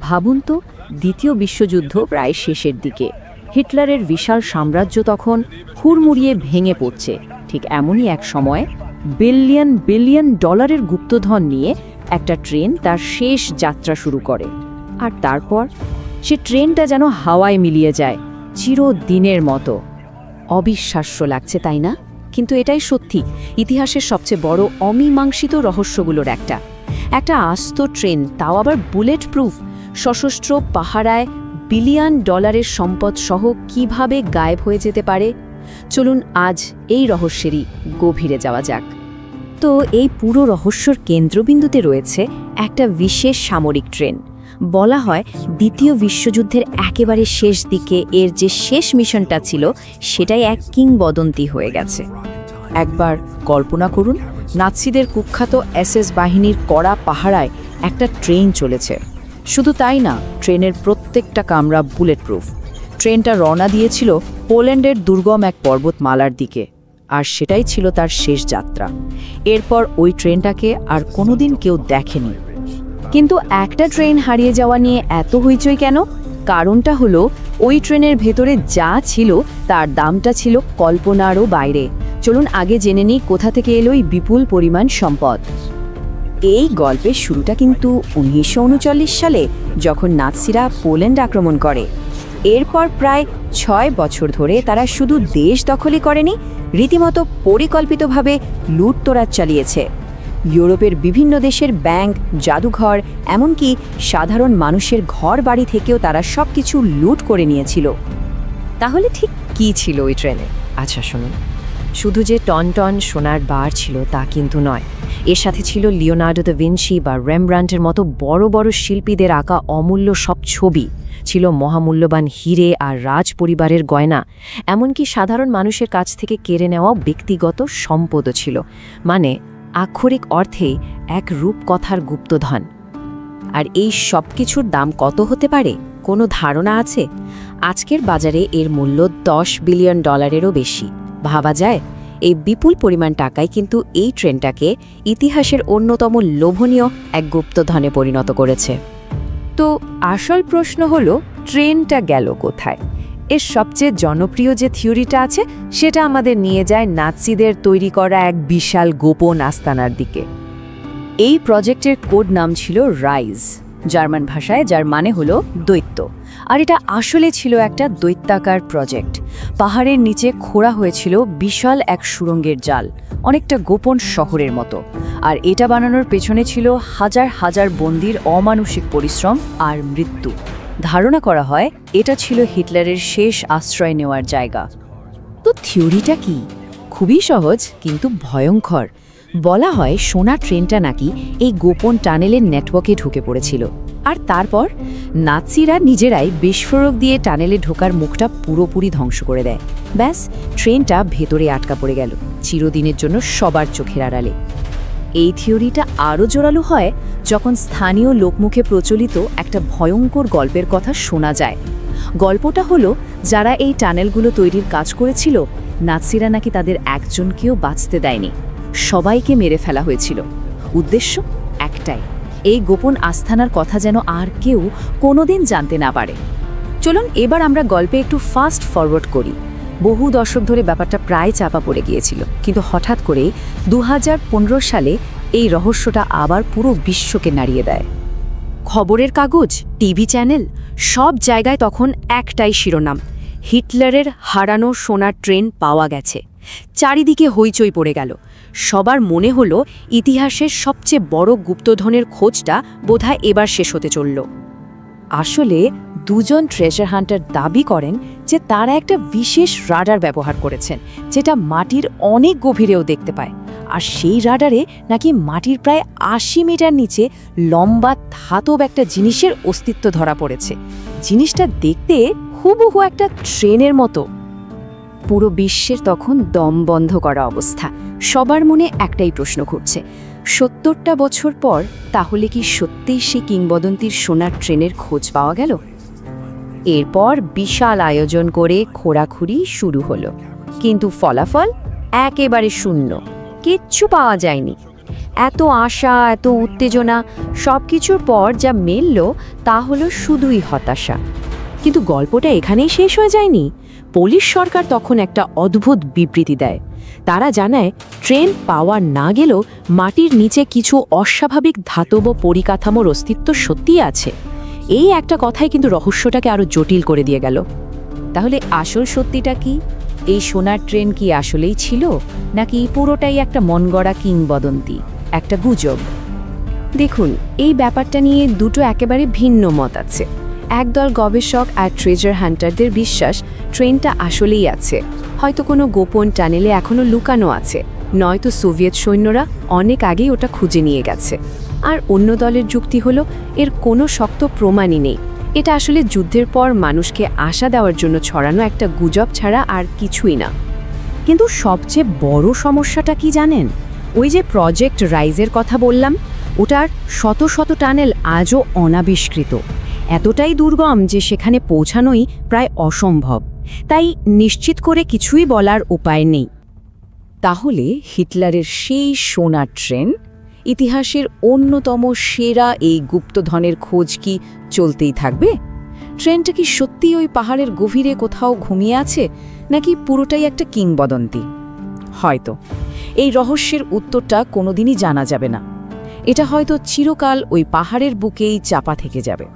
ভাবুন তো, দ্বিতীয় বিশ্বযুদ্ধ প্রায় শেষের দিকে। হিটলারের বিশাল সাম্রাজ্য তখন হুড়মুড়িয়ে ভেঙে পড়ছে। ঠিক এমনই এক সময় বিলিয়ন বিলিয়ন ডলারের গুপ্তধন নিয়ে একটা ট্রেন তার শেষ যাত্রা শুরু করে। আর তারপর সে ট্রেনটা যেন হাওয়ায় মিলিয়ে যায়, চিরদিনের মতো। অবিশ্বাস্য লাগছে, তাই না? কিন্তু এটাই সত্যি, ইতিহাসের সবচেয়ে বড় অমীমাংসিত রহস্যগুলোর একটা। একটা আস্ত ট্রেন, তাও আবার বুলেট প্রুফ, সশস্ত্র পাহারায় বিলিয়ন ডলারের সম্পদ সহ কিভাবে গায়েব হয়ে যেতে পারে? চলুন আজ এই রহস্যেরই গভীরে যাওয়া যাক। তো এই পুরো রহস্যর কেন্দ্রবিন্দুতে রয়েছে একটা বিশেষ সামরিক ট্রেন। বলা হয় দ্বিতীয় বিশ্বযুদ্ধের একেবারে শেষ দিকে এর যে শেষ মিশনটা ছিল সেটাই এক কিংবদন্তি হয়ে গেছে। একবার কল্পনা করুন, নাৎসিদের কুখ্যাত এসএস বাহিনীর কড়া পাহারায় একটা ট্রেন চলেছে। শুধু তাই না, ট্রেনের প্রত্যেকটা কামরা বুলেট প্রুফ। ট্রেনটা রওনা দিয়েছিল পোল্যান্ডের দুর্গম এক পর্বতমালার দিকে, আর সেটাই ছিল তার শেষ যাত্রা। এরপর ওই ট্রেনটাকে আর কোনোদিন কেউ দেখেনি। কিন্তু একটা ট্রেন হারিয়ে যাওয়া নিয়ে এত হইচই কেন? কারণটা হলো ওই ট্রেনের ভেতরে যা ছিল তার দামটা ছিল কল্পনারও বাইরে। চলুন আগে জেনে নিই কোথা থেকে এলো এই বিপুল পরিমাণ সম্পদ। এই গল্পের শুরুটা কিন্তু 1939 সালে, যখন নাৎসিরা পোল্যান্ড আক্রমণ করে। এরপর প্রায় 6 বছর ধরে তারা শুধু দেশ দখলই করেনি, রীতিমতো পরিকল্পিতভাবে লুটতরাজ চালিয়েছে। ইউরোপের বিভিন্ন দেশের ব্যাংক, জাদুঘর, এমনকি সাধারণ মানুষের ঘর বাড়ি থেকেও তারা সবকিছু লুট করে নিয়েছিল। তাহলে ঠিক কী ছিল ওই ট্রেনে? আচ্ছা শুনুন, শুধু যে টন টন সোনার বার ছিল তা কিন্তু নয়। এর সাথে ছিল লিওনার্দো দা ভিঞ্চি বা রেমব্রান্ডের মতো বড় বড় শিল্পীদের আঁকা অমূল্য সব ছবি, ছিল মহামূল্যবান হিরে আর রাজ পরিবারের গয়না, এমনকি সাধারণ মানুষের কাছ থেকে কেড়ে নেওয়া ব্যক্তিগত সম্পদও ছিল। মানে আক্ষরিক অর্থেই এক রূপকথার গুপ্তধন। আর এই সব কিছুর দাম কত হতে পারে? কোনো ধারণা আছে? আজকের বাজারে এর মূল্য 10 বিলিয়ন ডলারেরও বেশি। ভাবা যায়, এই বিপুল পরিমাণ টাকাই কিন্তু এই ট্রেনটাকে ইতিহাসের অন্যতম লোভনীয় এক গুপ্তধনে পরিণত করেছে। তো আসল প্রশ্ন হলো, ট্রেনটা গেল কোথায়? এর সবচেয়ে জনপ্রিয় যে থিওরিটা আছে সেটা আমাদের নিয়ে যায় নাৎসিদের তৈরি করা এক বিশাল গোপন আস্তানার দিকে। এই প্রজেক্টের কোড নাম ছিল রাইজ, জার্মান ভাষায়, যার মানে হলো দৈত্য। আর এটা আসলে ছিল একটা দৈত্যাকার প্রজেক্ট। পাহাড়ের নিচে খোঁড়া হয়েছিল বিশাল এক সুড়ঙ্গের জাল, অনেকটা গোপন শহরের মতো। আর এটা বানানোর পেছনে ছিল হাজার হাজার বন্দির অমানসিক পরিশ্রম আর মৃত্যু। ধারণা করা হয় এটা ছিল হিটলারের শেষ আশ্রয় নেওয়ার জায়গা। তো থিওরিটা কি? খুবই সহজ কিন্তু ভয়ঙ্কর। বলা হয় সোনা ট্রেনটা নাকি এই গোপন টানেলের নেটওয়ার্কে ঢুকে পড়েছিল, আর তারপর নাৎসিরা নিজেরাই বিস্ফোরক দিয়ে টানেলে ঢোকার মুখটা পুরোপুরি ধ্বংস করে দেয়। ব্যাস, ট্রেনটা ভেতরে আটকা পড়ে গেল, চিরদিনের জন্য সবার চোখের আড়ালে। এই থিওরিটা আরও জোরালো হয় যখন স্থানীয় লোকমুখে প্রচলিত একটা ভয়ঙ্কর গল্পের কথা শোনা যায়। গল্পটা হলো, যারা এই টানেলগুলো তৈরির কাজ করেছিল, নাৎসিরা নাকি তাদের একজনকেও বাঁচতে দেয়নি, সবাইকে মেরে ফেলা হয়েছিল। উদ্দেশ্য একটাই, এই গোপন আস্থানার কথা যেন আর কেউ কোনোদিন জানতে না পারে। চলুন এবার আমরা গল্পে একটু ফাস্ট ফরওয়ার্ড করি। বহু দশক ধরে ব্যাপারটা প্রায় চাপা পড়ে গিয়েছিল, কিন্তু হঠাৎ করে 2015 সালে এই রহস্যটা আবার পুরো বিশ্বকে নাড়িয়ে দেয়। খবরের কাগজ, টিভি চ্যানেল, সব জায়গায় তখন একটাই শিরোনাম, হিটলারের হারানো সোনার ট্রেন পাওয়া গেছে। চারিদিকে হইচই পড়ে গেল। সবার মনে হলো ইতিহাসের সবচেয়ে বড় গুপ্তধনের খোঁজটা বোধহয় এবার শেষ হতে চলল। আসলে দুজন ট্রেজার হান্টার দাবি করেন যে তারা একটা বিশেষ রাডার ব্যবহার করেছেন, যেটা মাটির অনেক গভীরেও দেখতে পায়। আর সেই রাডারে নাকি মাটির প্রায় 80 মিটার নিচে লম্বা ধাতব একটা জিনিসের অস্তিত্ব ধরা পড়েছে। জিনিসটা দেখতে হুবহু একটা ট্রেনের মতো। পুরো বিশ্বের তখন দম বন্ধ করা অবস্থা। সবার মনে একটাই প্রশ্ন ঘুরছে, 70টা বছর পর তাহলে কি সত্যিই সেই কিংবদন্তির সোনার ট্রেনের খোঁজ পাওয়া গেল? এরপর বিশাল আয়োজন করে খোঁড়াখুড়ি শুরু হলো, কিন্তু ফলাফল একেবারে শূন্য, কিচ্ছু পাওয়া যায়নি। এত আশা, এত উত্তেজনা, সব কিছুর পর যা মিলল তা হলো শুধুই হতাশা। কিন্তু গল্পটা এখানেই শেষ হয়ে যায়নি। পোলিশ সরকার তখন একটা অদ্ভুত বিবৃতি দেয়। তারা জানায় ট্রেন পাওয়া না গেলেও মাটির নিচে কিছু অস্বাভাবিক ধাতব পরিকাঠামোর অস্তিত্ব সত্যিই আছে। এই একটা কথাই কিন্তু রহস্যটাকে আরো জটিল করে দিয়ে গেল। তাহলে আসল সত্যিটা কি? এই সোনার ট্রেন কি আসলেই ছিল, নাকি পুরোটাই একটা মনগড়া কিংবদন্তি, একটা গুজব? দেখুন, এই ব্যাপারটা নিয়ে দুটো একেবারে ভিন্ন মত আছে। একদল গবেষক আর ট্রেজার হান্টারদের বিশ্বাস ট্রেনটা আসলেই আছে, হয়তো কোনো গোপন টানেলে এখনো লুকানো আছে, নয়তো সোভিয়েত সৈন্যরা অনেক আগেই ওটা খুঁজে নিয়ে গেছে। আর অন্য দলের যুক্তি হলো এর কোনো শক্ত প্রমাণই নেই, এটা আসলে যুদ্ধের পর মানুষকে আশা দেওয়ার জন্য ছড়ানো একটা গুজব ছাড়া আর কিছুই না। কিন্তু সবচেয়ে বড় সমস্যাটা কি জানেন? ওই যে প্রজেক্ট রাইজের কথা বললাম, ওটার শত শত টানেল আজও অনাবিষ্কৃত। এতটাই দুর্গম যে সেখানে পৌঁছানোই প্রায় অসম্ভব। তাই নিশ্চিত করে কিছুই বলার উপায় নেই। তাহলে হিটলারের সেই সোনার ট্রেন, ইতিহাসের অন্যতম সেরা এই গুপ্তধনের খোঁজ কি চলতেই থাকবে? ট্রেনটা কি সত্যিই ওই পাহাড়ের গভীরে কোথাও ঘুমিয়ে আছে, নাকি পুরোটাই একটা কিংবদন্তি? হয়তো এই রহস্যের উত্তরটা কোনোদিনই জানা যাবে না। এটা হয়তো চিরকাল ওই পাহাড়ের বুকেই চাপা থেকে যাবে।